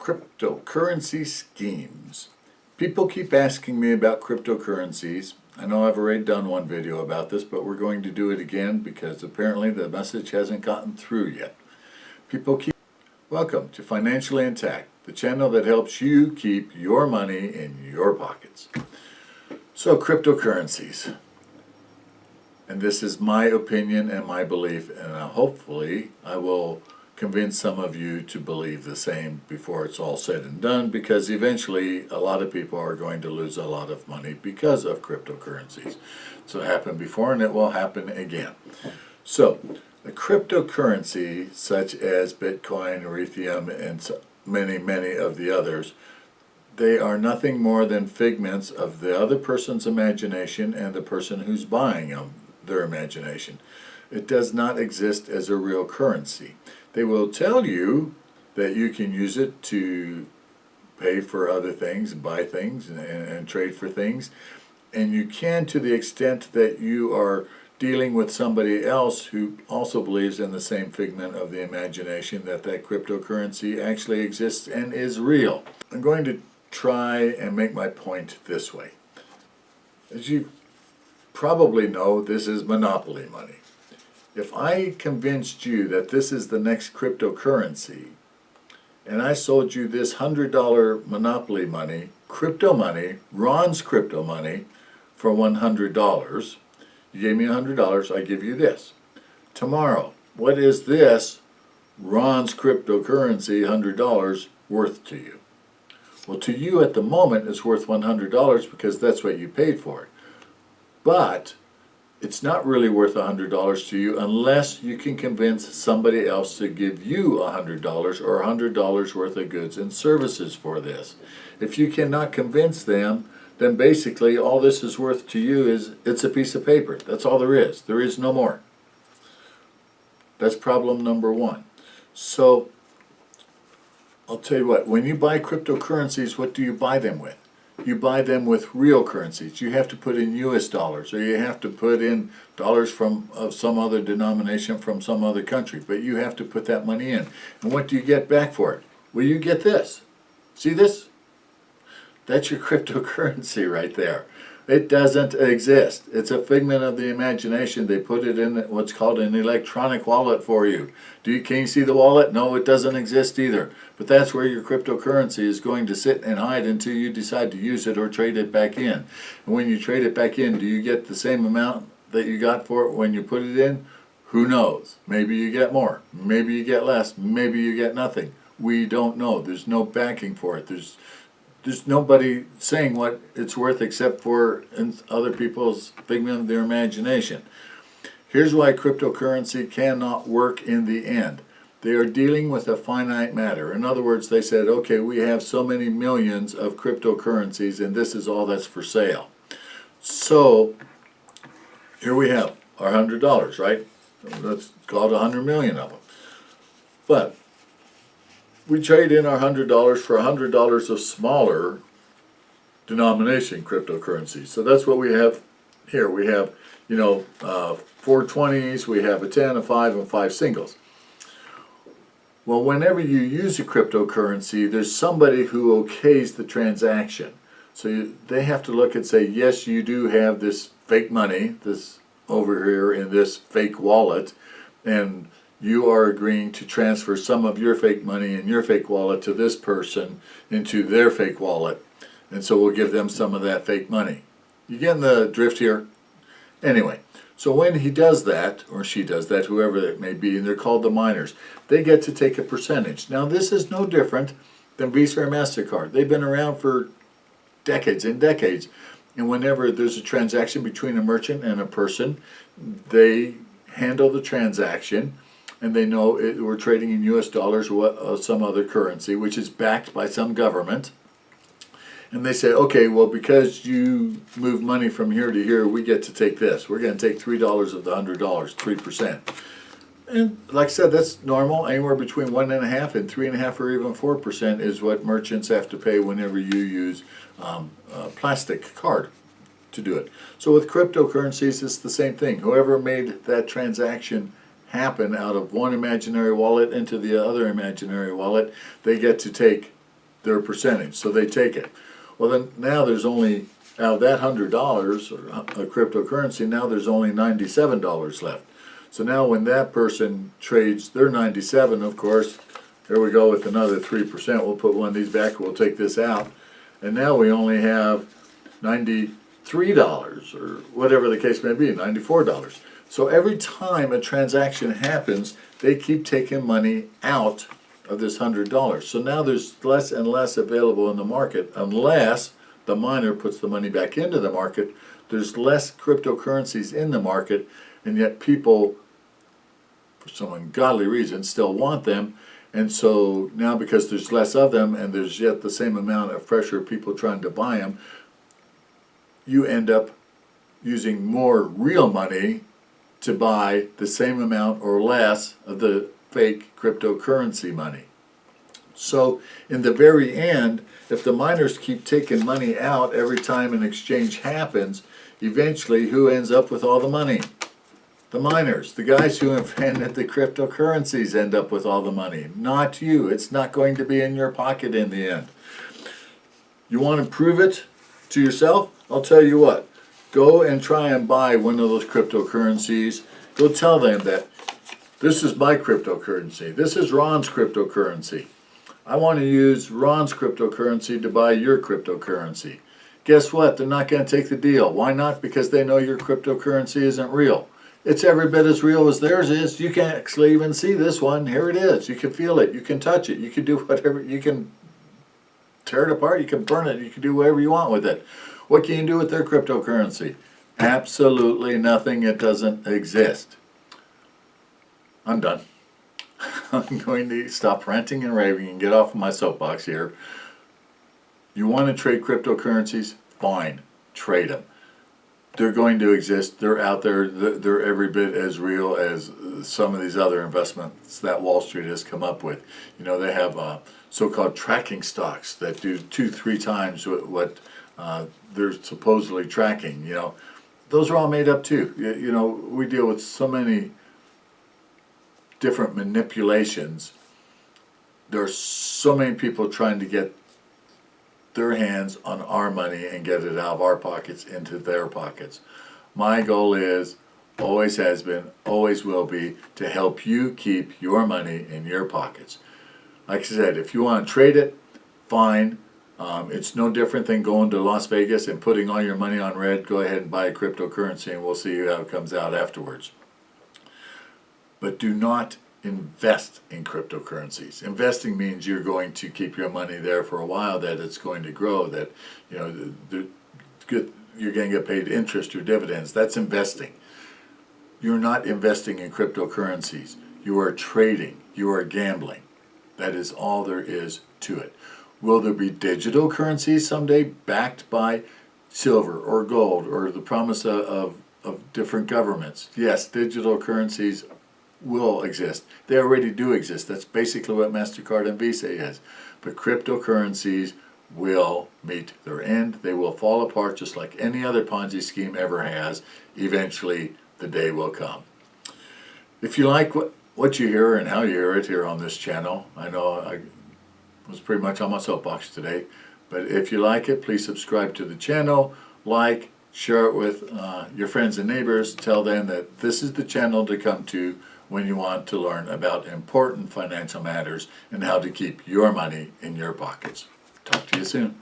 Cryptocurrency schemes. People keep asking me about cryptocurrencies. I know I've already done one video about this, but we're going to do it again because apparently the message hasn't gotten through yet. Welcome to Financially Intact, the channel that helps you keep your money in your pockets. So, cryptocurrencies. And this is my opinion and my belief, and hopefully I will convince some of you to believe the same before it's all said and done, because eventually a lot of people are going to lose a lot of money because of cryptocurrencies. So it happened before and it will happen again. So a cryptocurrency such as Bitcoin, Ethereum, and many of the others, they are nothing more than figments of the other person's imagination and the person who's buying them, their imagination. It does not exist as a real currency. They will tell you that you can use it to pay for other things, buy things, and trade for things. And you can, to the extent that you are dealing with somebody else who also believes in the same figment of the imagination, that cryptocurrency actually exists and is real. I'm going to try and make my point this way. As you probably know, this is monopoly money. If I convinced you that this is the next cryptocurrency, and I sold you this $100 monopoly money, crypto money, Ron's crypto money, for $100, you gave me $100, I give you this. Tomorrow, what is this Ron's cryptocurrency $100 worth to you? Well, to you at the moment it's worth $100 because that's what you paid for it. But it's not really worth $100 to you unless you can convince somebody else to give you $100 or $100 worth of goods and services for this. If you cannot convince them, then basically all this is worth to you is it's a piece of paper. That's all there is. There is no more. That's problem number one. So I'll tell you what, when you buy cryptocurrencies, what do you buy them with? You buy them with real currencies. You have to put in US dollars, or you have to put in dollars from some other denomination from some other country, but you have to put that money in. And what do you get back for it? Well, you get this. See this? That's your cryptocurrency right there. It doesn't exist. It's a figment of the imagination. They put it in what's called an electronic wallet for you. Can you see the wallet? No, it doesn't exist either. But that's where your cryptocurrency is going to sit and hide until you decide to use it or trade it back in. And when you trade it back in, do you get the same amount that you got for it when you put it in? Who knows? Maybe you get more. Maybe you get less. Maybe you get nothing. We don't know. There's no backing for it. There's nobody saying what it's worth except for other people's figment of their imagination. Here's why cryptocurrency cannot work in the end. They are dealing with a finite matter. In other words, they said, okay, we have so many millions of cryptocurrencies and this is all that's for sale. So here we have our $100, right? Let's call it 100 million of them. But we trade in our $100 for $100 of smaller denomination cryptocurrencies. So that's what we have here. We have, 4 20s, we have a 10, a 5, and 5 singles. Well, whenever you use a cryptocurrency, there's somebody who okays the transaction. So they have to look and say, yes, you do have this fake money, this over here in this fake wallet, and you are agreeing to transfer some of your fake money in your fake wallet to this person into their fake wallet. And so we'll give them some of that fake money. You getting the drift here? Anyway, so when he does that, or she does that, whoever it may be, and they're called the miners, they get to take a percentage. Now this is no different than Visa or MasterCard. They've been around for decades and decades. And whenever there's a transaction between a merchant and a person, they handle the transaction. And they know we're trading in US dollars or some other currency, which is backed by some government. And they say, okay, well, because you move money from here to here, we get to take this. We're going to take $3 of the $100, 3%. And like I said, that's normal. Anywhere between 1.5% and 3.5% or even 4% is what merchants have to pay whenever you use a plastic card to do it. So with cryptocurrencies, it's the same thing. Whoever made that transaction happen out of one imaginary wallet into the other imaginary wallet, they get to take their percentage, so they take it. Well, then now there's only, out of that $100 or a cryptocurrency, now there's only $97 left. So now when that person trades their 97, of course, here we go with another 3%. We'll put one of these back, we'll take this out, and now we only have $93 or whatever the case may be, $94. So every time a transaction happens, they keep taking money out of this $100. So now there's less and less available in the market unless the miner puts the money back into the market. There's less cryptocurrencies in the market, and yet people, for some ungodly reason, still want them. And so now, because there's less of them and there's yet the same amount of pressure of people trying to buy them, you end up using more real money to buy the same amount or less of the fake cryptocurrency money. So in the very end, if the miners keep taking money out every time an exchange happens, eventually who ends up with all the money? The miners, the guys who invented the cryptocurrencies end up with all the money, not you. It's not going to be in your pocket in the end. You want to prove it to yourself? I'll tell you what. Go and try and buy one of those cryptocurrencies. Go tell them that this is my cryptocurrency. This is Ron's cryptocurrency. I want to use Ron's cryptocurrency to buy your cryptocurrency. Guess what? They're not going to take the deal. Why not? Because they know your cryptocurrency isn't real. It's every bit as real as theirs is. You can actually even see this one. Here it is. You can feel it. You can touch it. You can do whatever. You can tear it apart. You can burn it. You can do whatever you want with it. What can you do with their cryptocurrency? Absolutely nothing. It doesn't exist. I'm done. I'm going to stop ranting and raving and get off of my soapbox here. You want to trade cryptocurrencies? Fine. Trade them. They're going to exist. They're out there. They're every bit as real as some of these other investments that Wall Street has come up with. You know, they have so-called tracking stocks that do 2-3 times what they're supposedly tracking. You know, those are all made up too. You know, we deal with so many different manipulations. There are so many people trying to get their hands on our money and get it out of our pockets into their pockets. My goal is, always has been, always will be, to help you keep your money in your pockets. Like I said, if you want to trade it, fine. It's no different than going to Las Vegas and putting all your money on red. Go ahead and buy a cryptocurrency and we'll see how it comes out afterwards. But do not invest in cryptocurrencies. Investing means you're going to keep your money there for a while, that it's going to grow, that you know you're going to get paid interest or dividends. That's investing. You're not investing in cryptocurrencies. You are trading. You are gambling. That is all there is to it. Will there be digital currencies someday backed by silver or gold or the promise of different governments? Yes, digital currencies will exist. They already do exist. That's basically what MasterCard and Visa is. But cryptocurrencies will meet their end. They will fall apart just like any other Ponzi scheme ever has. Eventually, the day will come. If you like what you hear and how you hear it here on this channel, I know I was pretty much on my soapbox today, but if you like it, please subscribe to the channel, like, share it with your friends and neighbors. Tell them that this is the channel to come to when you want to learn about important financial matters and how to keep your money in your pockets. Talk to you soon.